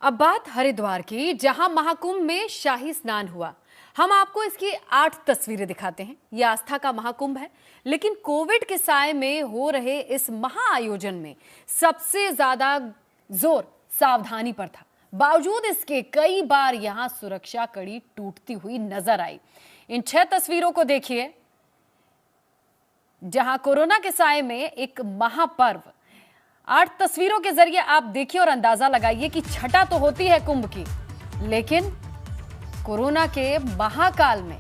अब बात हरिद्वार की, जहां महाकुंभ में शाही स्नान हुआ। हम आपको इसकी 8 तस्वीरें दिखाते हैं। यह आस्था का महाकुंभ है, लेकिन कोविड के साए में हो रहे इस महाआयोजन में सबसे ज्यादा जोर सावधानी पर था। बावजूद इसके कई बार यहां सुरक्षा कड़ी टूटती हुई नजर आई। इन 6 तस्वीरों को देखिए, जहां कोरोना के साए में एक महापर्व। 8 तस्वीरों के जरिए आप देखिए और अंदाजा लगाइए कि छठा तो होती है कुंभ की, लेकिन कोरोना के महाकाल में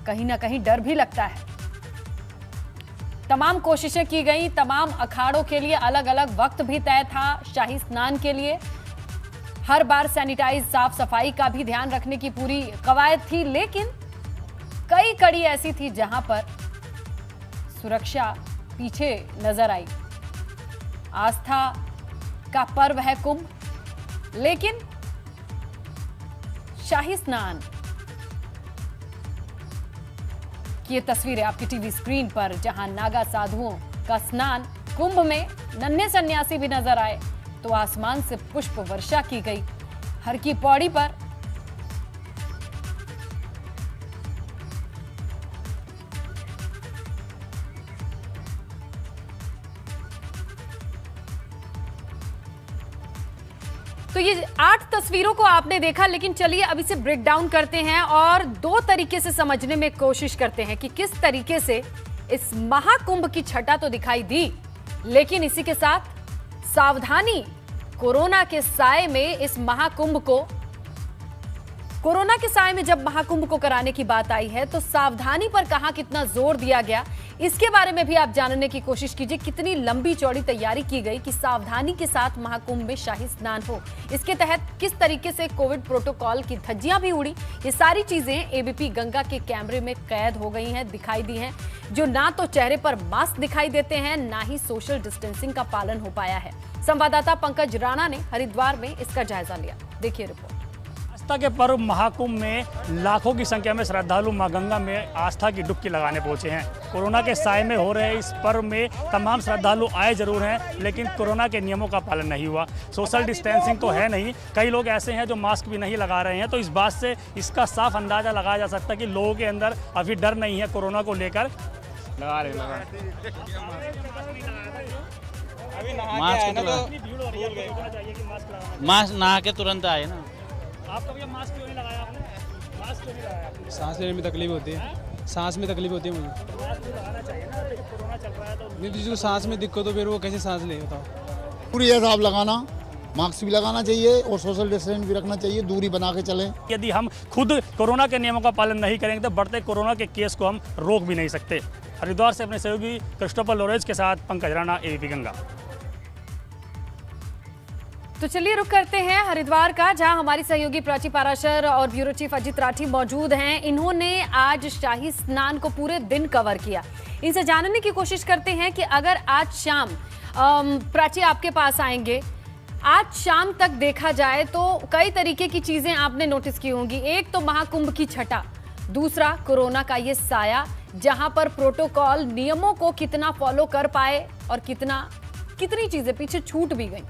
कहीं ना कहीं डर भी लगता है। तमाम कोशिशें की गई, तमाम अखाड़ों के लिए अलग अलग वक्त भी तय था शाही स्नान के लिए। हर बार सैनिटाइज, साफ सफाई का भी ध्यान रखने की पूरी कवायद थी, लेकिन कई कड़ी ऐसी थी जहां पर सुरक्षा पीछे नजर आई। आस्था का पर्व है कुंभ, लेकिन शाही स्नान की ये तस्वीरें आपकी टीवी स्क्रीन पर, जहां नागा साधुओं का स्नान कुंभ में नन्हे सन्यासी भी नजर आए, तो आसमान से पुष्प वर्षा की गई। हर की पौड़ी पर तो ये 8 तस्वीरों को आपने देखा, लेकिन चलिए अब इसे ब्रेक डाउन करते हैं और 2 तरीके से समझने में कोशिश करते हैं कि किस तरीके से इस महाकुंभ की छटा तो दिखाई दी, लेकिन इसी के साथ सावधानी। कोरोना के साए में इस महाकुंभ को, कोरोना के साए में जब महाकुंभ को कराने की बात आई है, तो सावधानी पर कहां कितना जोर दिया गया, इसके बारे में भी आप जानने की कोशिश कीजिए। कितनी लंबी चौड़ी तैयारी की गई कि सावधानी के साथ महाकुंभ में शाही स्नान हो। इसके तहत किस तरीके से कोविड प्रोटोकॉल की धज्जियां भी उड़ी, ये सारी चीजें एबीपी गंगा के कैमरे में कैद हो गई हैं, दिखाई दी हैं, जो ना तो चेहरे पर मास्क दिखाई देते हैं, ना ही सोशल डिस्टेंसिंग का पालन हो पाया है। संवाददाता पंकज राणा ने हरिद्वार में इसका जायजा लिया, देखिए रिपोर्ट। आस्था के पर्व महाकुंभ में लाखों की संख्या में श्रद्धालु मां गंगा में आस्था की डुबकी लगाने पहुंचे हैं। कोरोना के साए में हो रहे इस पर्व में तमाम श्रद्धालु आए जरूर हैं, लेकिन कोरोना के नियमों का पालन नहीं हुआ। सोशल डिस्टेंसिंग तो है नहीं, कई लोग ऐसे हैं जो मास्क भी नहीं लगा रहे हैं। तो इस बात से इसका साफ अंदाजा लगाया जा सकता है कि लोगों के अंदर अभी डर नहीं है कोरोना को लेकर। लगा रहे मास्क नहा के तुरंत आए ना। आपका भैया मास्क क्यों नहीं लगाया आपने? मास्क क्यों नहीं लगाया? सांस लेने में तकलीफ होती है, सांस में तकलीफ होती है मुझे। मास्क तो लगाना चाहिए ना, देखो कोरोना चल रहा है तो। नहीं, जिसको सांस में दिक्कत हो फिर वो कैसे सांस ले, बताओ। पूरी ऐसा आप लगाना, मास्क भी लगाना चाहिए और सोशल डिस्टेंस भी रखना चाहिए, दूरी बना के चलें। यदि हम खुद कोरोना के नियमों का पालन नहीं करेंगे तो बढ़ते कोरोना के केस को हम रोक भी नहीं सकते। हरिद्वार से अपने सहयोगी क्रिस्टोफर लोरेज के साथ पंकज राणा, एबीपी गंगा। तो चलिए रुक करते हैं हरिद्वार का, जहां हमारी सहयोगी प्राची पाराशर और ब्यूरो चीफ अजित राठी मौजूद हैं। इन्होंने आज शाही स्नान को पूरे दिन कवर किया। इनसे जानने की कोशिश करते हैं कि अगर आज शाम, प्राची आपके पास आएंगे, आज शाम तक देखा जाए तो कई तरीके की चीजें आपने नोटिस की होंगी। एक तो महाकुंभ की छटा, दूसरा कोरोना का ये साया, जहां पर प्रोटोकॉल नियमों को कितना फॉलो कर पाए और कितनी चीजें पीछे छूट भी गई।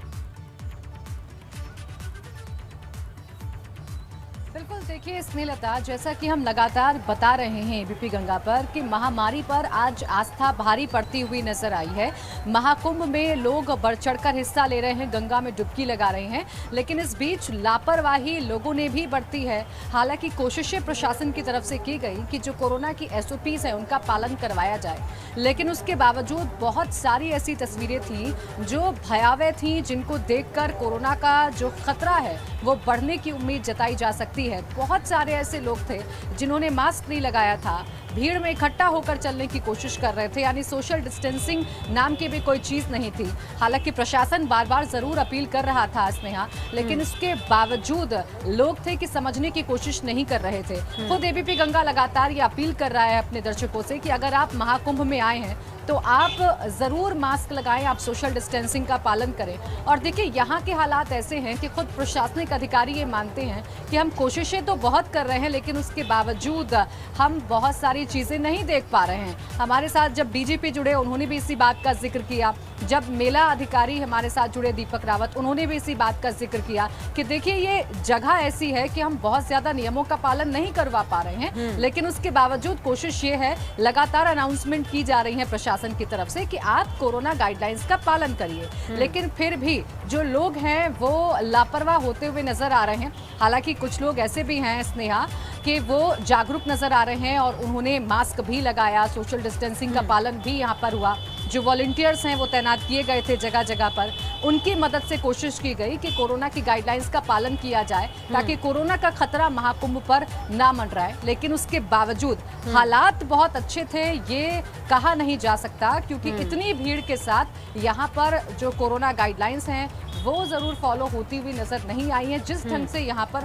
बिल्कुल, देखिए स्नेहलता, जैसा कि हम लगातार बता रहे हैं एबीपी गंगा पर कि महामारी पर आज आस्था भारी पड़ती हुई नजर आई है। महाकुंभ में लोग बढ़ चढ़कर हिस्सा ले रहे हैं, गंगा में डुबकी लगा रहे हैं, लेकिन इस बीच लापरवाही लोगों ने भी बरती है। हालांकि कोशिशें प्रशासन की तरफ से की गई कि जो कोरोना की एसओपीज है उनका पालन करवाया जाए, लेकिन उसके बावजूद बहुत सारी ऐसी तस्वीरें थी जो भयावह थी, जिनको देखकर कोरोना का जो खतरा है वो बढ़ने की उम्मीद जताई जा सकती है। बहुत सारे ऐसे लोग थे जिन्होंने मास्क नहीं लगाया था, भीड़ में इकट्ठा होकर चलने की कोशिश कर रहे थे, यानी सोशल डिस्टेंसिंग नाम की भी कोई चीज नहीं थी। हालांकि प्रशासन बार बार जरूर अपील कर रहा था स्नेहा, लेकिन इसके बावजूद लोग थे कि समझने की कोशिश नहीं कर रहे थे। खुद एबीपी गंगा लगातार ये अपील कर रहा है अपने दर्शकों से कि अगर आप महाकुंभ में आए हैं तो आप ज़रूर मास्क लगाएं, आप सोशल डिस्टेंसिंग का पालन करें। और देखिए, यहाँ के हालात ऐसे हैं कि खुद प्रशासनिक अधिकारी ये मानते हैं कि हम कोशिशें तो बहुत कर रहे हैं, लेकिन उसके बावजूद हम बहुत सारी चीजें नहीं देख पा रहे हैं। हमारे साथ जब डीजीपी जुड़े उन्होंने भी इसी बात का जिक्र किया, जब मेला अधिकारी हमारे साथ जुड़े दीपक रावत उन्होंने भी इसी बात का जिक्र किया कि देखिए ये जगह ऐसी है कि हम बहुत ज्यादा नियमों का पालन नहीं करवा पा रहे हैं, लेकिन उसके बावजूद कोशिश ये है, लगातार अनाउंसमेंट की जा रही है प्रशासन की तरफ से कि आप कोरोना गाइडलाइंस का पालन करिए, लेकिन फिर भी जो लोग हैं वो लापरवाह होते हुए नजर आ रहे हैं। हालांकि कुछ लोग ऐसे भी हैं स्नेहा कि वो जागरूक नजर आ रहे हैं और उन्होंने मास्क भी लगाया, सोशल डिस्टेंसिंग का पालन भी यहाँ पर हुआ। जो वॉलंटियर्स हैं वो तैनात किए गए थे जगह जगह पर, उनकी मदद से कोशिश की गई कि कोरोना की गाइडलाइंस का पालन किया जाए ताकि कोरोना का खतरा महाकुंभ पर ना मंडराए। लेकिन उसके बावजूद हालात बहुत अच्छे थे ये कहा नहीं जा सकता, क्योंकि इतनी भीड़ के साथ यहाँ पर जो कोरोना गाइडलाइंस हैं वो जरूर फॉलो होती हुई नजर नहीं आई है जिस ढंग से यहाँ पर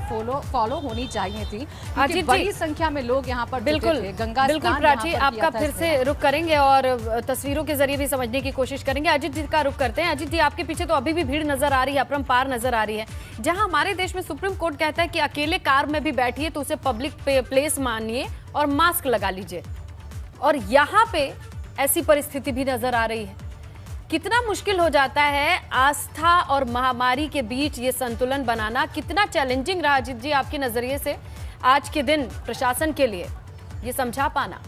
फॉलो होनी चाहिए थी, क्योंकि बड़ी संख्या में लोग यहाँ पर बिल्कुल जुटे थे। गंगा बिल्कुल स्नान प्राची, यहाँ पर किया आपका था फिर से रुख करेंगे और तस्वीरों के जरिए भी समझने की कोशिश करेंगे। अजीत जी का रुख करते हैं। अजीत जी, आपके पीछे तो अभी भी भीड़ नजर आ रही है, अपरंपार नजर आ रही है। जहां हमारे देश में सुप्रीम कोर्ट कहता है कि अकेले कार में भी बैठिए तो उसे पब्लिक प्लेस मानिए और मास्क लगा लीजिए, और यहाँ पे ऐसी परिस्थिति भी नजर आ रही है। कितना मुश्किल हो जाता है आस्था और महामारी के बीच ये संतुलन बनाना, कितना चैलेंजिंग रहा अजीत जी आपके नजरिए से आज के दिन प्रशासन के लिए ये समझा पाना?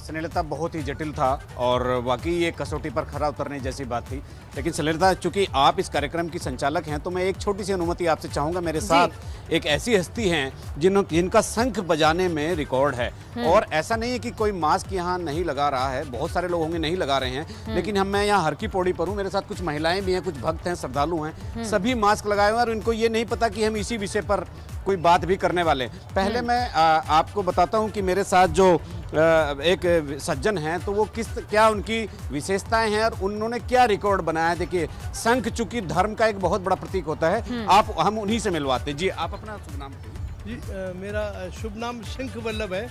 स्नेहलता बहुत ही जटिल था और वाकई ये कसौटी पर खरा उतरने जैसी बात थी। लेकिन स्नेहलता, चूंकि आप इस कार्यक्रम की संचालक हैं तो मैं एक छोटी सी अनुमति आपसे चाहूँगा। मेरे साथ एक ऐसी हस्ती हैं जिनका शंख बजाने में रिकॉर्ड है, और ऐसा नहीं है कि कोई मास्क यहाँ नहीं लगा रहा है, बहुत सारे लोग होंगे नहीं लगा रहे हैं, लेकिन मैं यहाँ हर की पौड़ी पर हूँ। मेरे साथ कुछ महिलाएं भी हैं, कुछ भक्त हैं, श्रद्धालु हैं, सभी मास्क लगाए हुए हैं और इनको ये नहीं पता कि हम इसी विषय पर कोई बात भी करने वाले हैं। पहले मैं आपको बताता हूँ कि मेरे साथ जो एक सज्जन हैं तो वो क्या उनकी विशेषताएं हैं और उन्होंने क्या रिकॉर्ड बनाया है। देखिए, शंख चूंकि धर्म का एक बहुत बड़ा प्रतीक होता है, हम उन्हीं से मिलवाते हैं। जी, आप अपना शुभ नाम बताइए। जी, मेरा शुभ नाम शंख वल्लभ है।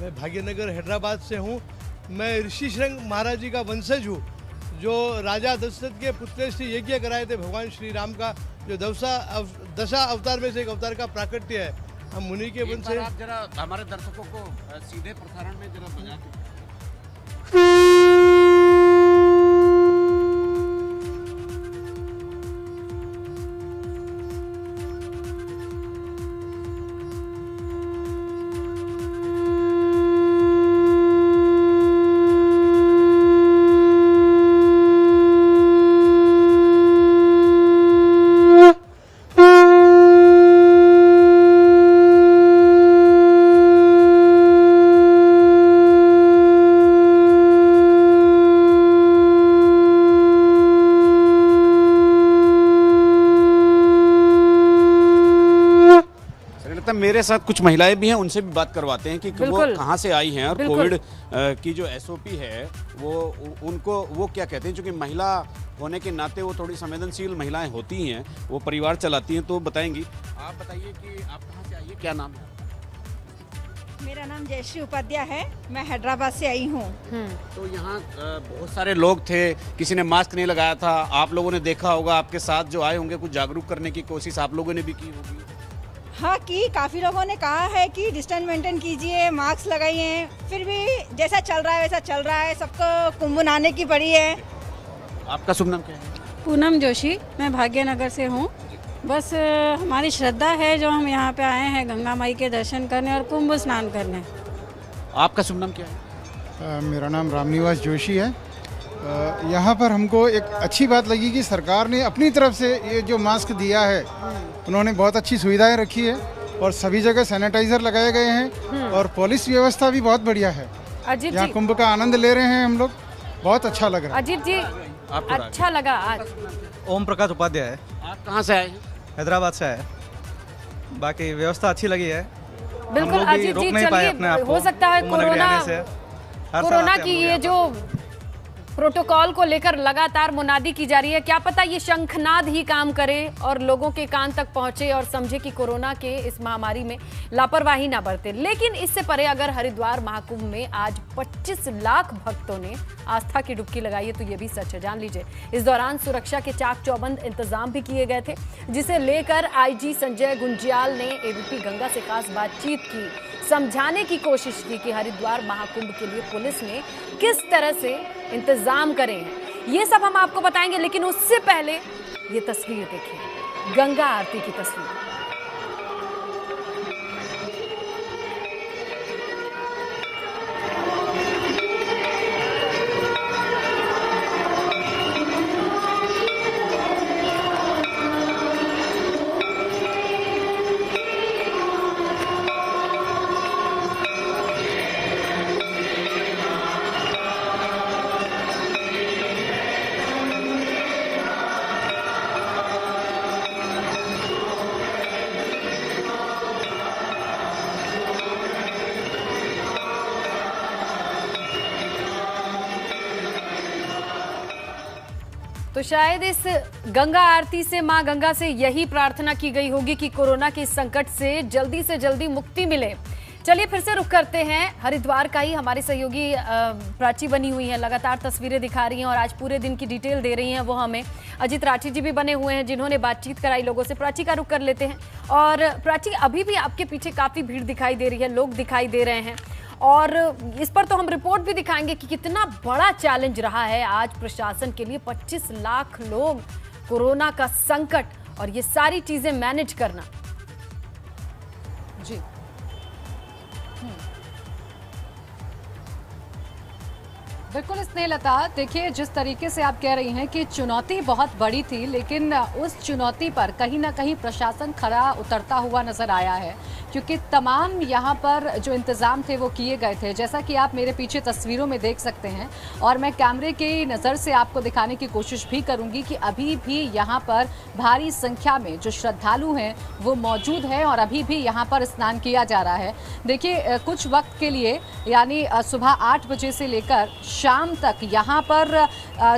मैं भाग्यनगर हैदराबाद से हूँ। मैं ऋषि श्रृंग महाराज जी का वंशज हूँ, जो राजा दशरथ के पुत्र से यज्ञ कराए थे भगवान श्री राम का, जो दशा अवतार में से एक अवतार का प्राकट्य है। हम मुनि के वंश से। आप जरा हमारे दर्शकों को सीधे प्रसारण में जरा बजा के। मेरे साथ कुछ महिलाएं भी हैं, उनसे भी बात करवाते हैं कि वो कहाँ से आई हैं और कोविड की जो एसओपी है वो क्या कहते हैं। क्योंकि महिला होने के नाते वो थोड़ी संवेदनशील महिलाएं होती हैं, वो परिवार चलाती हैं, तो बताएंगी। आप बताइए कि आप कहाँ से आई है, क्या नाम है? मेरा नाम जयश्री उपाध्याय है, मैं हैदराबाद से आई हूँ। तो यहाँ बहुत सारे लोग थे, किसी ने मास्क नहीं लगाया था, आप लोगों ने देखा होगा, आपके साथ जो आए होंगे कुछ जागरूक करने की कोशिश आप लोगों ने भी की होगी। हाँ, की काफ़ी लोगों ने कहा है कि डिस्टेंस मेंटेन कीजिए, मास्क लगाइए, फिर भी जैसा चल रहा है वैसा चल रहा है, सबको कुंभ नहाने की पड़ी है। आपका शुभ नाम क्या है? पूनम जोशी, मैं भाग्यनगर से हूँ। बस हमारी श्रद्धा है जो हम यहाँ पे आए हैं गंगा माई के दर्शन करने और कुंभ स्नान करने। आपका शुभ नाम क्या है? मेरा नाम रामनिवास जोशी है। यहाँ पर हमको एक अच्छी बात लगी कि सरकार ने अपनी तरफ से ये जो मास्क दिया है, उन्होंने बहुत अच्छी सुविधाएं रखी है और सभी जगह सैनिटाइजर लगाए गए हैं और पुलिस व्यवस्था भी बहुत बढ़िया है। यहाँ कुंभ का आनंद ले रहे हैं हम लोग, बहुत अच्छा लग रहा है। अजीत जी, अच्छा लगा आज। ओम प्रकाश उपाध्याय है। आप कहाँ से आए हैं? हैदराबाद से आए। बाकी व्यवस्था अच्छी लगी है। बिल्कुल अजीत जी, चलिए, हो सकता है कोरोना की ये जो प्रोटोकॉल को लेकर लगातार मुनादी की जा रही है। क्या पता ये शंखनाद ही काम करे और लोगों के कान तक पहुंचे और समझे कि कोरोना के इस महामारी में लापरवाही ना बरते। लेकिन इससे परे अगर हरिद्वार महाकुंभ में आज 25 लाख भक्तों ने आस्था की डुबकी लगाई है तो ये भी सच है। जान लीजिए, इस दौरान सुरक्षा के चाक चौबंद इंतजाम भी किए गए थे, जिसे लेकर आईजी संजय गुंज्याल ने एबीपी गंगा से खास बातचीत की, समझाने की कोशिश की कि हरिद्वार महाकुंभ के लिए पुलिस ने किस तरह से इंतजाम करे हैं। ये सब हम आपको बताएंगे, लेकिन उससे पहले ये तस्वीर देखिए, गंगा आरती की तस्वीर। तो शायद इस गंगा आरती से मां गंगा से यही प्रार्थना की गई होगी कि कोरोना के इस संकट से जल्दी मुक्ति मिले। चलिए फिर से रुख करते हैं हरिद्वार का ही। हमारे सहयोगी प्राची बनी हुई है, लगातार तस्वीरें दिखा रही हैं और आज पूरे दिन की डिटेल दे रही हैं वो हमें। अजित राठी जी भी बने हुए हैं जिन्होंने बातचीत कराई लोगों से। प्राची का रुख कर लेते हैं। और प्राची, अभी भी आपके पीछे काफी भीड़ दिखाई दे रही है, लोग दिखाई दे रहे हैं और इस पर तो हम रिपोर्ट भी दिखाएंगे कि कितना बड़ा चैलेंज रहा है आज प्रशासन के लिए। 25 लाख लोग, कोरोना का संकट और ये सारी चीजें मैनेज करना। जी बिल्कुल स्नेहलता, देखिए जिस तरीके से आप कह रही हैं कि चुनौती बहुत बड़ी थी, लेकिन उस चुनौती पर कहीं ना कहीं प्रशासन खरा उतरता हुआ नजर आया है, क्योंकि तमाम यहाँ पर जो इंतज़ाम थे वो किए गए थे, जैसा कि आप मेरे पीछे तस्वीरों में देख सकते हैं। और मैं कैमरे की नज़र से आपको दिखाने की कोशिश भी करूँगी कि अभी भी यहाँ पर भारी संख्या में जो श्रद्धालु हैं वो मौजूद हैं और अभी भी यहाँ पर स्नान किया जा रहा है। देखिए कुछ वक्त के लिए, यानी सुबह 8 बजे से लेकर शाम तक यहाँ पर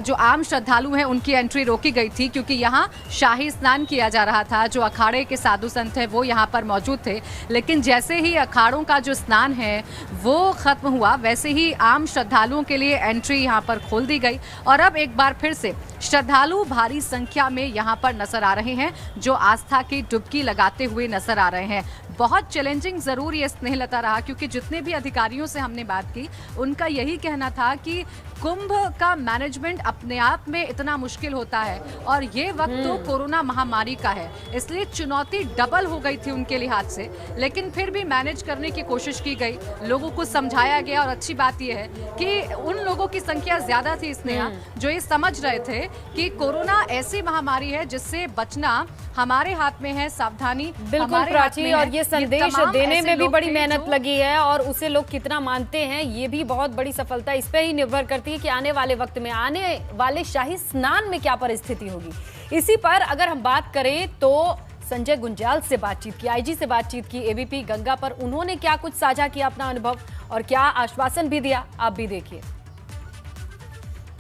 जो आम श्रद्धालु हैं उनकी एंट्री रोकी गई थी, क्योंकि यहाँ शाही स्नान किया जा रहा था। जो अखाड़े के साधु संत हैं वो यहाँ पर मौजूद थे, लेकिन जैसे ही अखाड़ों का जो स्नान है वो खत्म हुआ, वैसे ही आम श्रद्धालुओं के लिए एंट्री यहाँ पर खोल दी गई। और अब एक बार फिर से श्रद्धालु भारी संख्या में यहाँ पर नजर आ रहे हैं, जो आस्था की डुबकी लगाते हुए नजर आ रहे हैं। बहुत चैलेंजिंग ज़रूर ये स्नेहलता रहा, क्योंकि जितने भी अधिकारियों से हमने बात की उनका यही कहना था कि कुंभ का मैनेजमेंट अपने आप में इतना मुश्किल होता है और ये वक्त तो कोरोना महामारी का है, इसलिए चुनौती डबल हो गई थी उनके लिहाज से। लेकिन फिर भी मैनेज करने की कोशिश की गई, लोगों को समझाया गया। और अच्छी बात यह है कि उन लोगों की संख्या ज्यादा थी स्नेहा, जो ये समझ रहे थे कि कोरोना ऐसी महामारी है जिससे बचना हमारे हाथ में है, सावधानी बिल्कुल प्राची। और ये संदेश देने में भी बड़ी मेहनत लगी है और उसे लोग कितना मानते हैं ये भी बहुत बड़ी सफलता इस पे ही निर्भर करती है कि आने वाले वक्त में, आने वाले शाही स्नान में क्या परिस्थिति होगी। इसी पर अगर हम बात करें तो संजय गुंज्याल से बातचीत की, आईजी से बातचीत की एबीपी गंगा पर। उन्होंने क्या कुछ साझा किया अपना अनुभव और क्या आश्वासन भी दिया, आप भी देखिए।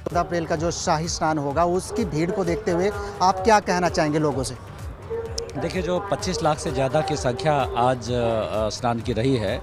14 अप्रैल का जो शाही स्नान होगा उसकी भीड़ को देखते हुए आप क्या कहना चाहेंगे लोगों से? देखिए, जो 25 लाख से ज़्यादा की संख्या आज स्नान की रही है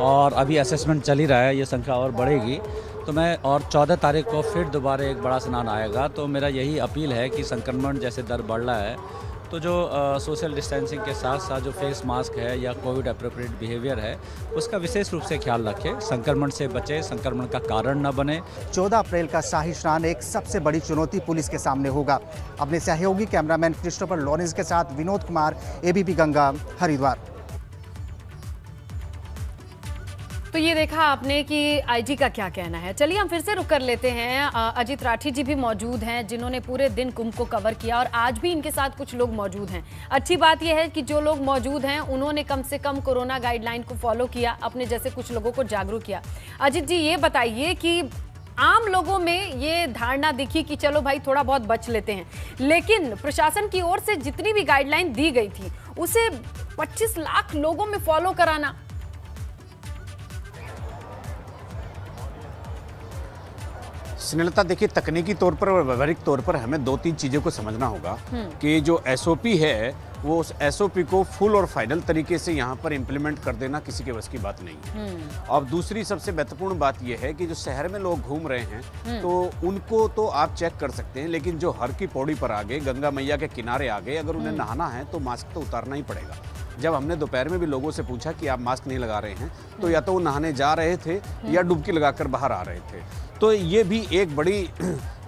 और अभी असेसमेंट चल ही रहा है, ये संख्या और बढ़ेगी। तो मैं और 14 तारीख को फिर दोबारा एक बड़ा स्नान आएगा, तो मेरा यही अपील है कि संक्रमण जैसे दर बढ़ रहा है तो जो सोशल डिस्टेंसिंग के साथ साथ जो फेस मास्क है या कोविड अप्रोप्रिएट बिहेवियर है उसका विशेष रूप से ख्याल रखें, संक्रमण से बचे, संक्रमण का कारण न बने। 14 अप्रैल का शाही स्नान एक सबसे बड़ी चुनौती पुलिस के सामने होगा। अपने सहयोगी कैमरामैन क्रिस्टोफर लॉरेंस के साथ विनोद कुमार, एबीपी गंगा, हरिद्वार। तो ये देखा आपने कि आईजी का क्या कहना है। चलिए हम फिर से रुक कर लेते हैं। अजित राठी जी भी मौजूद हैं जिन्होंने पूरे दिन कुंभ को कवर किया और आज भी इनके साथ कुछ लोग मौजूद हैं। अच्छी बात यह है कि जो लोग मौजूद हैं उन्होंने कम से कम कोरोना गाइडलाइन को फॉलो किया, अपने जैसे कुछ लोगों को जागरूक किया। अजित जी ये बताइए कि आम लोगों में ये धारणा दिखी कि चलो भाई थोड़ा बहुत बच लेते हैं, लेकिन प्रशासन की ओर से जितनी भी गाइडलाइन दी गई थी उसे 25 लाख लोगों में फॉलो कराना। स्नेहलता, देखिए तकनीकी तौर पर और व्यवहारिक तौर पर हमें 2-3 चीज़ों को समझना होगा कि जो एसओपी है वो उस एसओपी को फुल और फाइनल तरीके से यहाँ पर इम्प्लीमेंट कर देना किसी के बस की बात नहीं है। अब दूसरी सबसे महत्वपूर्ण बात यह है कि जो शहर में लोग घूम रहे हैं तो उनको तो आप चेक कर सकते हैं, लेकिन जो हर की पौड़ी पर आ गए, गंगा मैया के किनारे आ गए, अगर उन्हें नहाना है तो मास्क तो उतारना ही पड़ेगा। जब हमने दोपहर में भी लोगों से पूछा कि आप मास्क नहीं लगा रहे हैं तो या तो वो नहाने जा रहे थे या डुबकी लगाकर बाहर आ रहे थे। तो ये भी एक बड़ी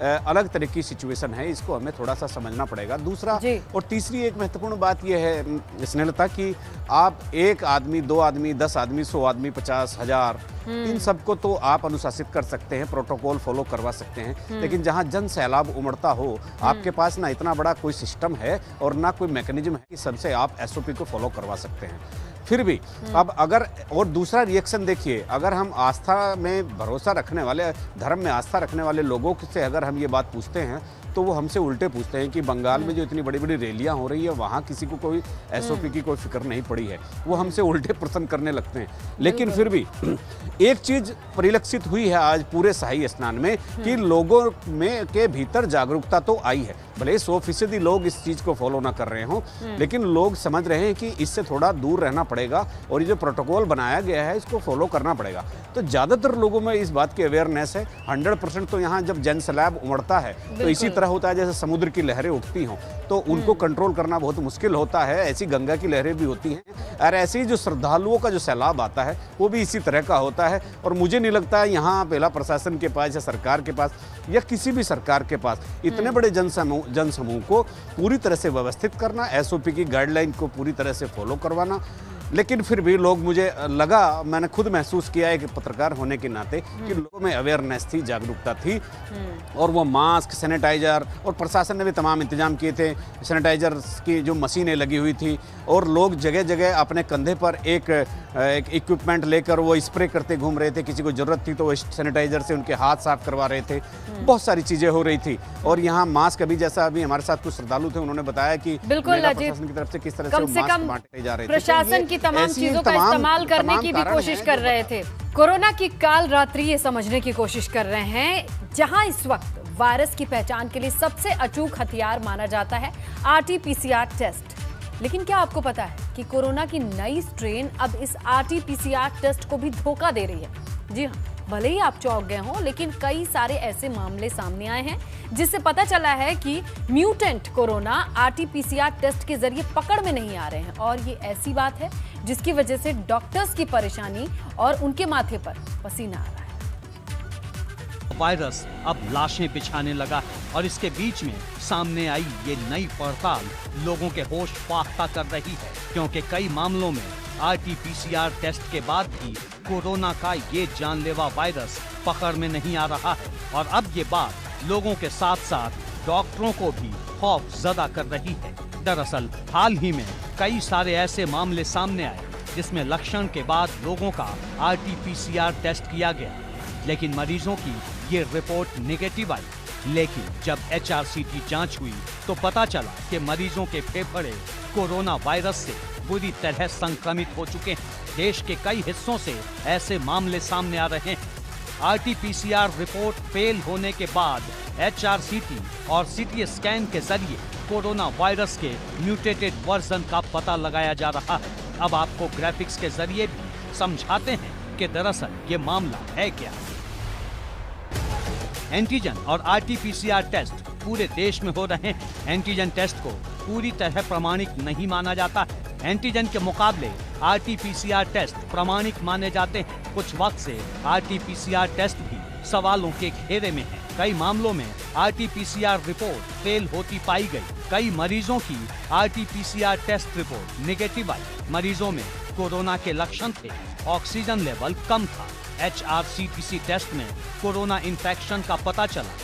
अलग तरह की सिचुएशन है, इसको हमें थोड़ा सा समझना पड़ेगा। दूसरा और तीसरी एक महत्वपूर्ण बात यह है स्नेहलता कि आप एक आदमी, 2 आदमी, 10 आदमी, 100 आदमी, 50,000 इन सबको तो आप अनुशासित कर सकते हैं, प्रोटोकॉल फॉलो करवा सकते हैं, लेकिन जहां जन सैलाब उमड़ता हो आपके पास ना इतना बड़ा कोई सिस्टम है और ना कोई मैकेनिज्म है कि सबसे आप एसओपी को फॉलो करवा सकते हैं। फिर भी अब अगर और दूसरा रिएक्शन देखिए, अगर हम आस्था में भरोसा रखने वाले, धर्म में आस्था रखने वाले लोगों से अगर हम ये बात पूछते हैं तो वो हमसे उल्टे पूछते हैं कि बंगाल में जो इतनी बड़ी बड़ी रैलियां हो रही है वहाँ किसी को कोई एसओपी की कोई फिक्र नहीं पड़ी है, वो हमसे उल्टे प्रश्न करने लगते हैं। लेकिन फिर भी एक चीज परिलक्षित हुई है आज पूरे शाही स्नान में कि लोगों में के भीतर जागरूकता तो आई है, भले 100% लोग इस चीज को फॉलो ना कर रहे हों, लेकिन लोग समझ रहे हैं कि इससे थोड़ा दूर रहना पड़ेगा और ये जो प्रोटोकॉल बनाया गया है इसको फॉलो करना पड़ेगा। तो ज्यादातर लोगों में इस बात की अवेयरनेस है। 100% तो यहाँ जब जन सैलाब उमड़ता है तो इसी तरह होता है जैसे समुद्र की लहरें उठती हों, तो उनको कंट्रोल करना बहुत मुश्किल होता है। ऐसी गंगा की लहरें भी होती हैं और ऐसे ही जो श्रद्धालुओं का जो सैलाब आता है वो भी इसी तरह का होता है। और मुझे नहीं लगता है यहाँ पहला प्रशासन के पास या सरकार के पास या किसी भी सरकार के पास इतने बड़े जन समूह को पूरी तरह से व्यवस्थित करना, एसओपी की गाइडलाइन को पूरी तरह से फॉलो करवाना। लेकिन फिर भी लोग, मुझे लगा, मैंने खुद महसूस किया है कि पत्रकार होने के नाते कि लोगों में अवेयरनेस थी, जागरूकता थी और वो मास्क, सैनिटाइजर और प्रशासन ने भी तमाम इंतजाम किए थे। सैनिटाइजर की जो मशीनें लगी हुई थी और लोग जगह जगह अपने कंधे पर एक इक्विपमेंट लेकर वो स्प्रे करते घूम रहे थे। किसी को जरूरत थी तो वो सैनिटाइजर से उनके हाथ साफ करवा रहे थे। बहुत सारी चीजें हो रही थी और यहाँ मास्क अभी, जैसा अभी हमारे साथ कुछ श्रद्धालु थे, उन्होंने बताया कि प्रशासन की तरफ से किस तरह से मास्क बांटे जा रहे थे। प्रशासन की तमाम चीजों का इस्तेमाल करने की भी कोशिश कर रहे थे। कोरोना की काल रात्रि ये समझने की कोशिश कर रहे हैं, जहां इस वक्त वायरस की पहचान के लिए सबसे अचूक हथियार माना जाता है आरटी-पीसीआर टेस्ट। लेकिन क्या आपको पता है कि कोरोना की नई स्ट्रेन अब इस आरटी-पीसीआर टेस्ट को भी धोखा दे रही है। जी हाँ, भले ही आप चौंक गए हों, लेकिन कई सारे ऐसे मामले सामने आए हैं जिससे पता चला है कि म्यूटेंट कोरोना आरटी-पीसीआर टेस्ट के जरिए पकड़ में नहीं आ रहे हैं। और ये ऐसी बात है जिसकी वजह से डॉक्टर्स की परेशानी और उनके माथे पर पसीना आ रहा है। वायरस अब लाशें बिछाने लगा है और इसके बीच में सामने आई ये नई पड़ताल लोगों के होश फाख्ता कर रही है, क्योंकि कई मामलों में आरटी-पीसीआर टेस्ट के बाद भी कोरोना का ये जानलेवा वायरस पकड़ में नहीं आ रहा है। और अब ये बात लोगों के साथ साथ डॉक्टरों को भी खौफ ज़दा कर रही है। दरअसल हाल ही में कई सारे ऐसे मामले सामने आए जिसमें लक्षण के बाद लोगों का आरटी-पीसीआर टेस्ट किया गया, लेकिन मरीजों की ये रिपोर्ट नेगेटिव आई। लेकिन जब HRCT जांच हुई तो पता चला कि मरीजों के फेफड़े कोरोना वायरस से बुरी तरह संक्रमित हो चुके हैं। देश के कई हिस्सों से ऐसे मामले सामने आ रहे हैं। आरटी-पीसीआर रिपोर्ट फेल होने के बाद HRCT और CT स्कैन के जरिए कोरोना वायरस के म्यूटेटेड वर्जन का पता लगाया जा रहा है। अब आपको ग्राफिक्स के जरिए भी समझाते हैं कि दरअसल ये मामला है क्या। एंटीजन और आरटी-पीसीआर टेस्ट पूरे देश में हो रहे हैं। एंटीजन टेस्ट को पूरी तरह प्रामाणिक नहीं माना जाता है। एंटीजन के मुकाबले आरटी-पीसीआर टेस्ट प्रामाणिक माने जाते हैं। कुछ वक्त से आरटी-पीसीआर टेस्ट भी सवालों के घेरे में है। कई मामलों में आरटी-पीसीआर रिपोर्ट फेल होती पाई गई। कई मरीजों की आरटी-पीसीआर टेस्ट रिपोर्ट नेगेटिव आई। मरीजों में कोरोना के लक्षण थे, ऑक्सीजन लेवल कम था। HRCTC टेस्ट में कोरोना इन्फेक्शन का पता चला।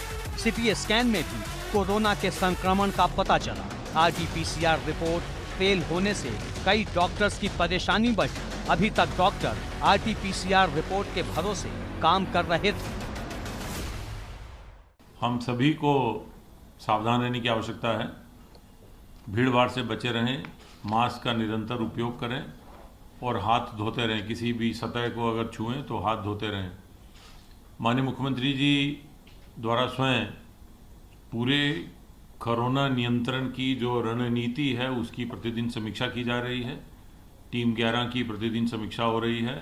CT स्कैन में भी कोरोना के संक्रमण का पता चला। आरटी-पीसीआर रिपोर्ट फेल होने से कई डॉक्टर्स की परेशानी बढ़ी। अभी तक डॉक्टर आरटी-पीसीआर रिपोर्ट के भरोसे काम कर रहे थे। हम सभी को सावधान रहने की आवश्यकता है। भीड़ भाड़ से बचे रहें, मास्क का निरंतर उपयोग करें और हाथ धोते रहें। किसी भी सतह को अगर छुएं तो हाथ धोते रहें। माननीय मुख्यमंत्री जी द्वारा स्वयं पूरे कोरोना नियंत्रण की जो रणनीति है उसकी प्रतिदिन समीक्षा की जा रही है। टीम 11 की प्रतिदिन समीक्षा हो रही है,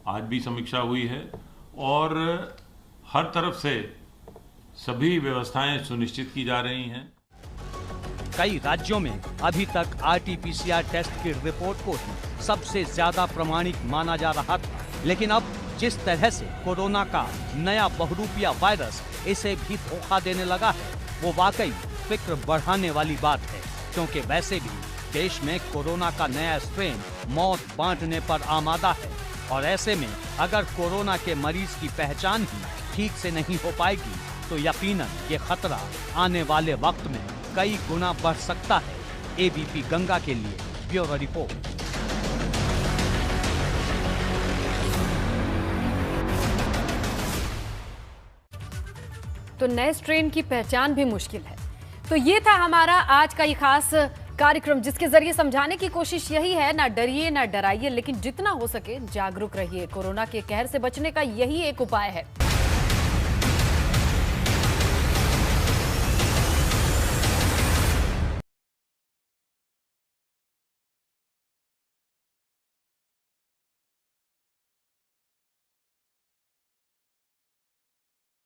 आज भी समीक्षा हुई है और हर तरफ से सभी व्यवस्थाएं सुनिश्चित की जा रही हैं। कई राज्यों में अभी तक आरटीपीसीआर टेस्ट की रिपोर्ट को ही सबसे ज्यादा प्रमाणिक माना जा रहा था, लेकिन अब जिस तरह से कोरोना का नया बहुरूपिया वायरस इसे भी धोखा देने लगा है, वो वाकई फिक्र बढ़ाने वाली बात है, क्योंकि वैसे भी देश में कोरोना का नया स्ट्रेन मौत बांटने पर आमादा है और ऐसे में अगर कोरोना के मरीज की पहचान ही ठीक से नहीं हो पाएगी तो यकीनन ये खतरा आने वाले वक्त में कई गुना बढ़ सकता है। एबीपी गंगा के लिए ब्यूरो रिपोर्ट। तो नए स्ट्रेन की पहचान भी मुश्किल है। तो ये था हमारा आज का ये खास कार्यक्रम, जिसके जरिए समझाने की कोशिश यही है, ना डरिए ना डराइए, लेकिन जितना हो सके जागरूक रहिए। कोरोना के कहर से बचने का यही एक उपाय है।